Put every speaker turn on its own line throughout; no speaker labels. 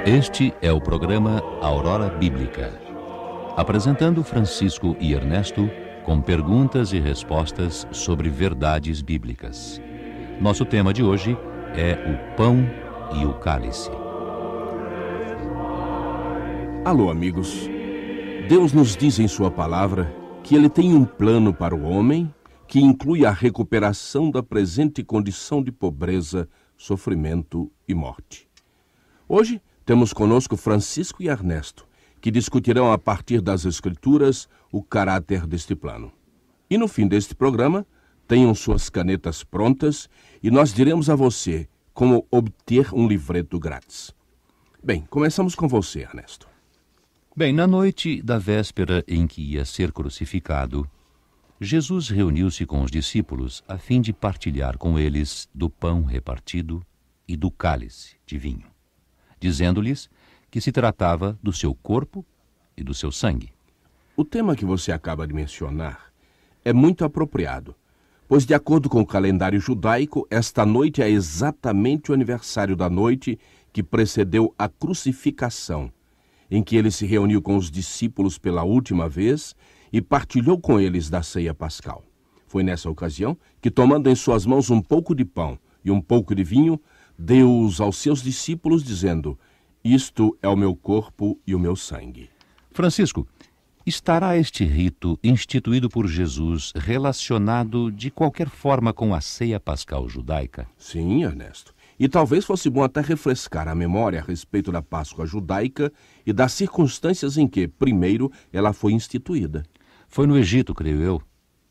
Este é o programa Aurora Bíblica, apresentando Francisco e Ernesto com perguntas e respostas sobre verdades bíblicas. Nosso tema de hoje é o pão e o cálice.
Alô, amigos. Deus nos diz em sua palavra que Ele tem um plano para o homem que inclui a recuperação da presente condição de pobreza, sofrimento e morte. Hoje temos conosco Francisco e Ernesto, que discutirão a partir das Escrituras o caráter deste plano. E no fim deste programa, tenham suas canetas prontas e nós diremos a você como obter um livreto grátis. Bem, começamos com você, Ernesto.
Bem, na noite da véspera em que ia ser crucificado, Jesus reuniu-se com os discípulos a fim de partilhar com eles do pão repartido e do cálice de vinho, dizendo-lhes que se tratava do seu corpo e do seu sangue.
O tema que você acaba de mencionar é muito apropriado, pois de acordo com o calendário judaico, esta noite é exatamente o aniversário da noite que precedeu a crucificação, em que ele se reuniu com os discípulos pela última vez e partilhou com eles da ceia pascal. Foi nessa ocasião que, tomando em suas mãos um pouco de pão e um pouco de vinho, deu-os aos seus discípulos, dizendo: "Isto é o meu corpo e o meu sangue."
Francisco, estará este rito instituído por Jesus relacionado de qualquer forma com a ceia pascal judaica?
Sim, Ernesto. E talvez fosse bom até refrescar a memória a respeito da Páscoa judaica e das circunstâncias em que, primeiro, ela foi instituída.
Foi no Egito, creio eu,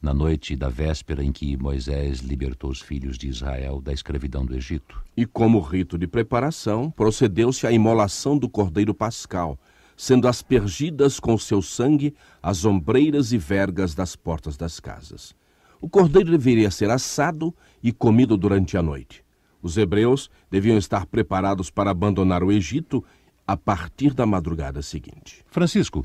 na noite da véspera em que Moisés libertou os filhos de Israel da escravidão do Egito.
E como rito de preparação, procedeu-se à imolação do cordeiro pascal, sendo aspergidas com seu sangue as ombreiras e vergas das portas das casas. O cordeiro deveria ser assado e comido durante a noite. Os hebreus deviam estar preparados para abandonar o Egito a partir da madrugada seguinte.
Francisco,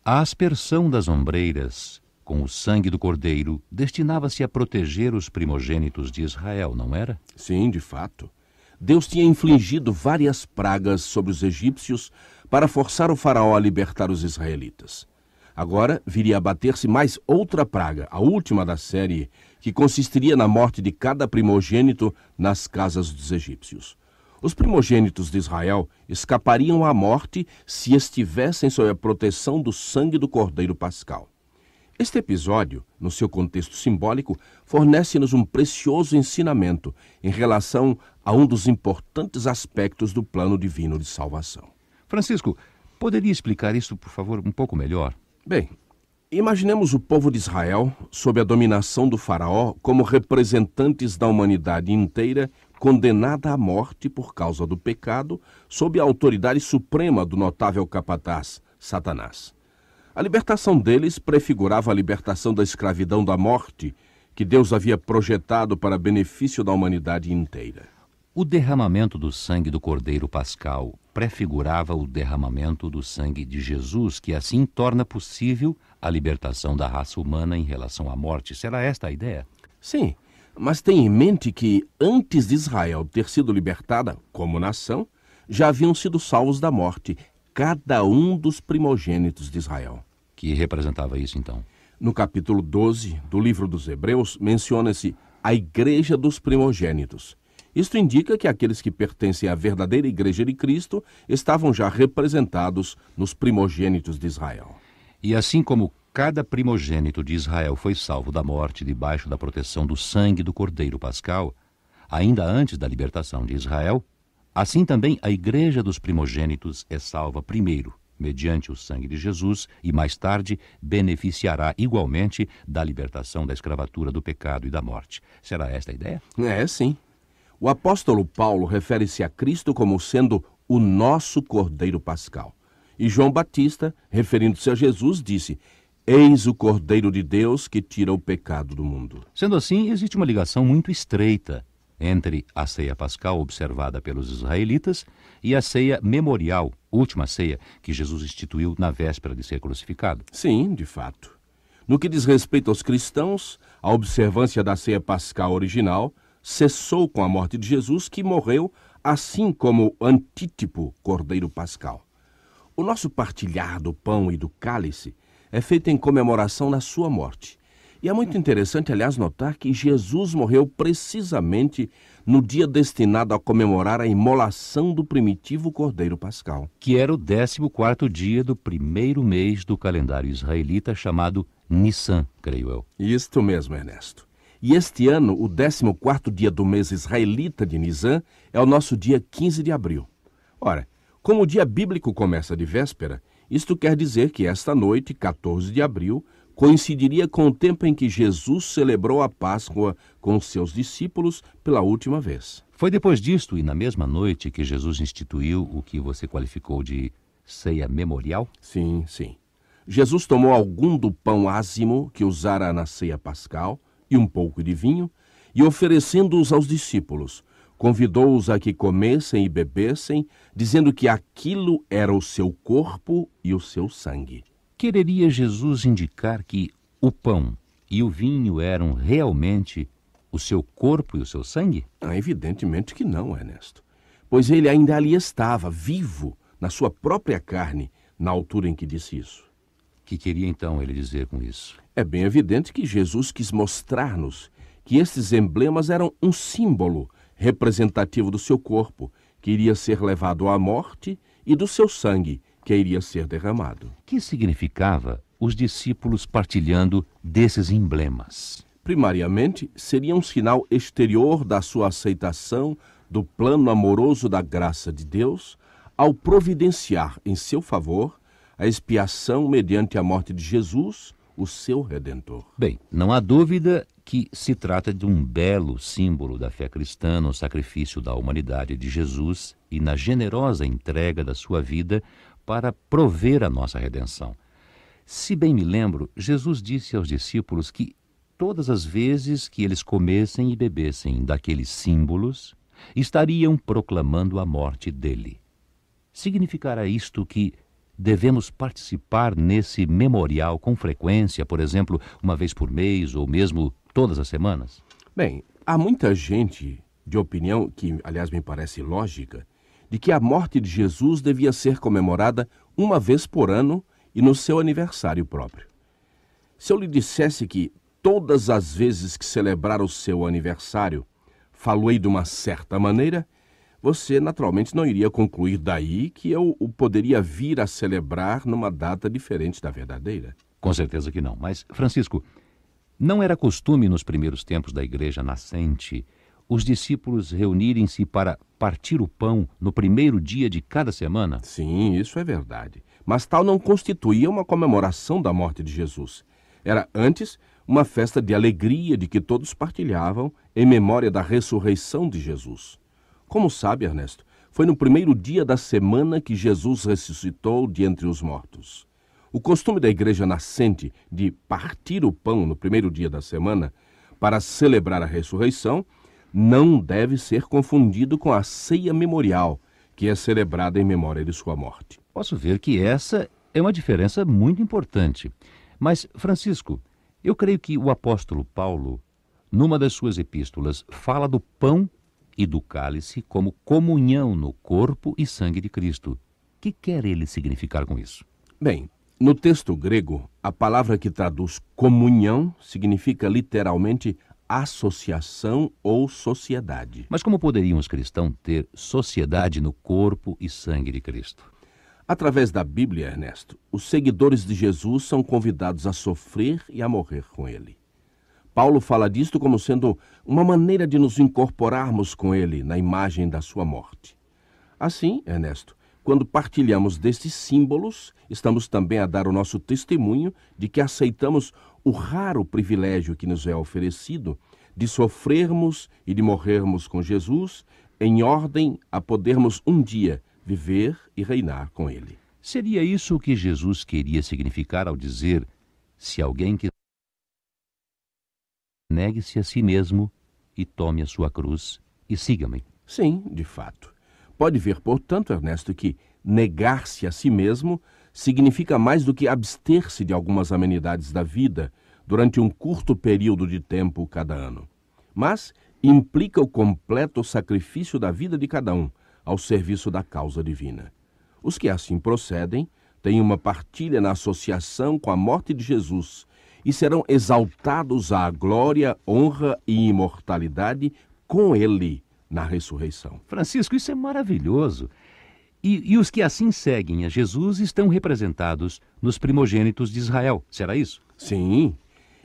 a aspersão das ombreiras com o sangue do cordeiro destinava-se a proteger os primogênitos de Israel, não era?
Sim, de fato. Deus tinha infligido várias pragas sobre os egípcios para forçar o faraó a libertar os israelitas. Agora viria a bater-se mais outra praga, a última da série, que consistiria na morte de cada primogênito nas casas dos egípcios. Os primogênitos de Israel escapariam à morte se estivessem sob a proteção do sangue do cordeiro pascal. Este episódio, no seu contexto simbólico, fornece-nos um precioso ensinamento em relação a um dos importantes aspectos do plano divino de salvação.
Francisco, poderia explicar isso, por favor, um pouco melhor?
Bem, imaginemos o povo de Israel sob a dominação do faraó como representantes da humanidade inteira condenada à morte por causa do pecado sob a autoridade suprema do notável capataz, Satanás. A libertação deles prefigurava a libertação da escravidão da morte que Deus havia projetado para benefício da humanidade inteira.
O derramamento do sangue do cordeiro pascal prefigurava o derramamento do sangue de Jesus, que assim torna possível a libertação da raça humana em relação à morte. Será esta a ideia?
Sim, mas tenha em mente que antes de Israel ter sido libertada como nação, já haviam sido salvos da morte cada um dos primogênitos de Israel.
Que representava isso, então?
No capítulo 12 do livro dos Hebreus, menciona-se a igreja dos primogênitos. Isto indica que aqueles que pertencem à verdadeira igreja de Cristo estavam já representados nos primogênitos de Israel.
E assim como cada primogênito de Israel foi salvo da morte debaixo da proteção do sangue do cordeiro pascal, ainda antes da libertação de Israel, assim também a igreja dos primogênitos é salva primeiro, mediante o sangue de Jesus, e mais tarde beneficiará igualmente da libertação da escravatura do pecado e da morte. Será esta a ideia?
É, sim. O apóstolo Paulo refere-se a Cristo como sendo o nosso Cordeiro Pascal. E João Batista, referindo-se a Jesus, disse: "Eis o Cordeiro de Deus que tira o pecado do mundo."
Sendo assim, existe uma ligação muito estreita entre a ceia pascal observada pelos israelitas e a ceia memorial, última ceia, que Jesus instituiu na véspera de ser crucificado.
Sim, de fato. No que diz respeito aos cristãos, a observância da ceia pascal original cessou com a morte de Jesus, que morreu assim como o antítipo Cordeiro Pascal. O nosso partilhar do pão e do cálice é feito em comemoração da sua morte. E é muito interessante, aliás, notar que Jesus morreu precisamente no dia destinado a comemorar a imolação do primitivo Cordeiro Pascal.
Que era o 14º dia do primeiro mês do calendário israelita, chamado Nissan, creio eu.
Isto mesmo, Ernesto. E este ano, o 14º dia do mês israelita de Nissan é o nosso dia 15 de abril. Ora, como o dia bíblico começa de véspera, isto quer dizer que esta noite, 14 de abril, coincidiria com o tempo em que Jesus celebrou a Páscoa com os seus discípulos pela última vez.
Foi depois disto e na mesma noite que Jesus instituiu o que você qualificou de ceia memorial?
Sim, sim. Jesus tomou algum do pão ázimo que usara na ceia pascal e um pouco de vinho, e oferecendo-os aos discípulos, convidou-os a que comessem e bebessem, dizendo que aquilo era o seu corpo e o seu sangue.
Quereria Jesus indicar que o pão e o vinho eram realmente o seu corpo e o seu sangue?
Evidentemente que não, Ernesto. Pois ele ainda ali estava, vivo, na sua própria carne, na altura em que disse isso.
Que queria então ele dizer com isso?
É bem evidente que Jesus quis mostrar-nos que estes emblemas eram um símbolo representativo do seu corpo, que iria ser levado à morte, e do seu sangue, que iria ser derramado.
Que significava os discípulos partilhando desses emblemas?
Primariamente, seria um sinal exterior da sua aceitação do plano amoroso da graça de Deus, ao providenciar em seu favor a expiação mediante a morte de Jesus, o seu Redentor.
Bem, não há dúvida que se trata de um belo símbolo da fé cristã no sacrifício da humanidade de Jesus e na generosa entrega da sua vida para prover a nossa redenção. Se bem me lembro, Jesus disse aos discípulos que todas as vezes que eles comessem e bebessem daqueles símbolos, estariam proclamando a morte dele. Significará isto que devemos participar nesse memorial com frequência, por exemplo, uma vez por mês ou mesmo todas as semanas?
Bem, há muita gente de opinião, que aliás me parece lógica, de que a morte de Jesus devia ser comemorada uma vez por ano e no seu aniversário próprio. Se eu lhe dissesse que todas as vezes que celebrar o seu aniversário falei de uma certa maneira, você naturalmente não iria concluir daí que eu o poderia vir a celebrar numa data diferente da verdadeira.
Com certeza que não. Mas, Francisco, não era costume nos primeiros tempos da igreja nascente os discípulos reunirem-se para partir o pão no primeiro dia de cada semana?
Sim, isso é verdade. Mas tal não constituía uma comemoração da morte de Jesus. Era antes uma festa de alegria de que todos partilhavam em memória da ressurreição de Jesus. Como sabe, Ernesto, foi no primeiro dia da semana que Jesus ressuscitou de entre os mortos. O costume da igreja nascente de partir o pão no primeiro dia da semana para celebrar a ressurreição não deve ser confundido com a ceia memorial, que é celebrada em memória de sua morte.
Posso ver que essa é uma diferença muito importante. Mas, Francisco, eu creio que o apóstolo Paulo, numa das suas epístolas, fala do pão e do cálice como comunhão no corpo e sangue de Cristo. O que quer ele significar com isso?
Bem, no texto grego, a palavra que traduz comunhão significa literalmente associação ou sociedade.
Mas como poderiam os cristãos ter sociedade no corpo e sangue de Cristo?
Através da Bíblia, Ernesto, os seguidores de Jesus são convidados a sofrer e a morrer com ele. Paulo fala disto como sendo uma maneira de nos incorporarmos com ele na imagem da sua morte. Assim, Ernesto, quando partilhamos destes símbolos, estamos também a dar o nosso testemunho de que aceitamos o raro privilégio que nos é oferecido de sofrermos e de morrermos com Jesus, em ordem a podermos um dia viver e reinar com ele.
Seria isso o que Jesus queria significar ao dizer: se alguém quiser, negue-se a si mesmo e tome a sua cruz e siga-me.
Sim, de fato. Pode ver, portanto, Ernesto, que negar-se a si mesmo significa mais do que abster-se de algumas amenidades da vida durante um curto período de tempo cada ano. Mas implica o completo sacrifício da vida de cada um, ao serviço da causa divina. Os que assim procedem têm uma partilha na associação com a morte de Jesus e serão exaltados à glória, honra e imortalidade com ele na ressurreição.
Francisco, isso é maravilhoso. E os que assim seguem a Jesus estão representados nos primogênitos de Israel. Será isso?
Sim,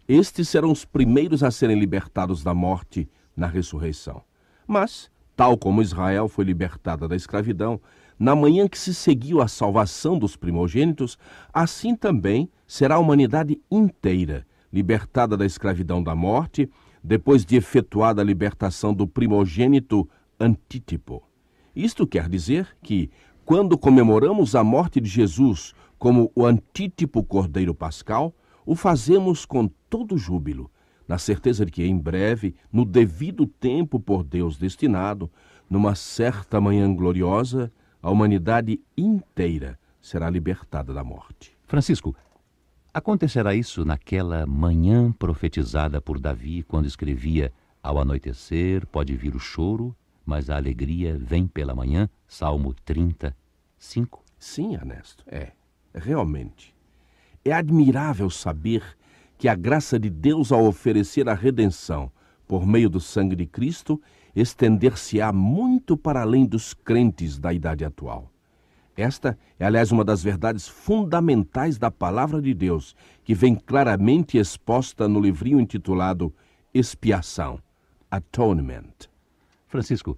estes serão os primeiros a serem libertados da morte na ressurreição. Mas, tal como Israel foi libertada da escravidão, na manhã que se seguiu a salvação dos primogênitos, assim também será a humanidade inteira libertada da escravidão da morte, depois de efetuada a libertação do primogênito Antítipo. Isto quer dizer que, quando comemoramos a morte de Jesus como o Antítipo Cordeiro Pascal, o fazemos com todo júbilo, na certeza de que em breve, no devido tempo por Deus destinado, numa certa manhã gloriosa, a humanidade inteira será libertada da morte.
Francisco, acontecerá isso naquela manhã profetizada por Davi, quando escrevia: ao anoitecer pode vir o choro, mas a alegria vem pela manhã, Salmo 35?
Sim, Ernesto, realmente. É admirável saber que a graça de Deus, ao oferecer a redenção por meio do sangue de Cristo, estender-se-á muito para além dos crentes da idade atual. Esta é, aliás, uma das verdades fundamentais da Palavra de Deus, que vem claramente exposta no livrinho intitulado Expiação, Atonement.
Francisco,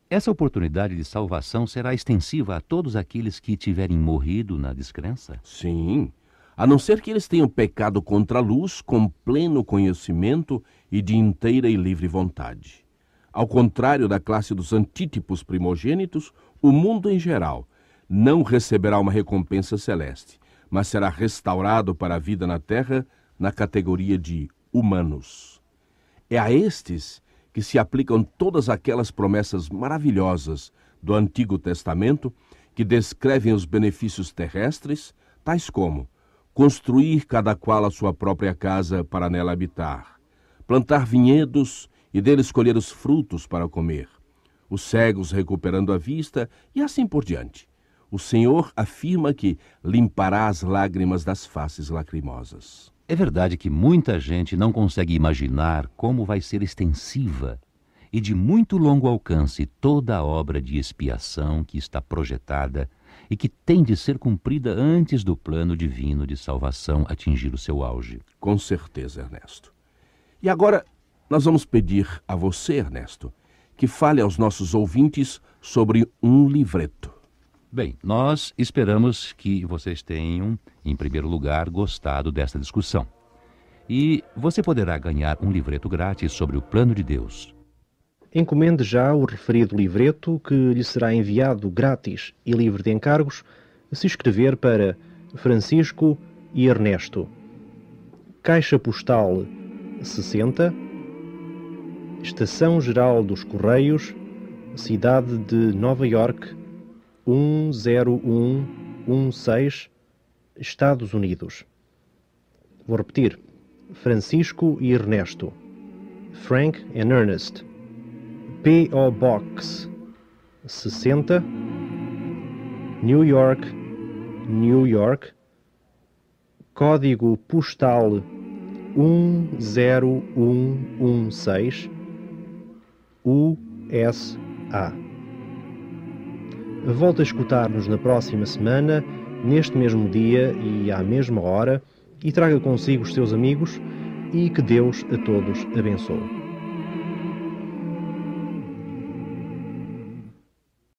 essa oportunidade de salvação será extensiva a todos aqueles que tiverem morrido na descrença?
Sim, a não ser que eles tenham pecado contra a luz com pleno conhecimento e de inteira e livre vontade. Ao contrário da classe dos antítipos primogênitos, o mundo em geral não receberá uma recompensa celeste, mas será restaurado para a vida na terra na categoria de humanos. É a estes que se aplicam todas aquelas promessas maravilhosas do Antigo Testamento que descrevem os benefícios terrestres, tais como construir cada qual a sua própria casa para nela habitar, plantar vinhedos e deles colher os frutos para comer, os cegos recuperando a vista e assim por diante. O Senhor afirma que limpará as lágrimas das faces lacrimosas.
É verdade que muita gente não consegue imaginar como vai ser extensiva e de muito longo alcance toda a obra de expiação que está projetada e que tem de ser cumprida antes do plano divino de salvação atingir o seu auge.
Com certeza, Ernesto. E agora nós vamos pedir a você, Ernesto, que fale aos nossos ouvintes sobre um livreto.
Bem, nós esperamos que vocês tenham, em primeiro lugar, gostado desta discussão. E você poderá ganhar um livreto grátis sobre o plano de Deus.
Encomende já o referido livreto, que lhe será enviado grátis e livre de encargos, se escrever para Francisco e Ernesto. Caixa Postal 60, Estação Geral dos Correios, Cidade de Nova Iorque, 10116, Estados Unidos. Vou repetir. Francisco e Ernesto. Frank and Ernest. P.O. Box 60, New York, New York. Código postal 10116, USA. Volte a escutar-nos na próxima semana, neste mesmo dia e à mesma hora, e traga consigo os seus amigos, e que Deus a todos abençoe.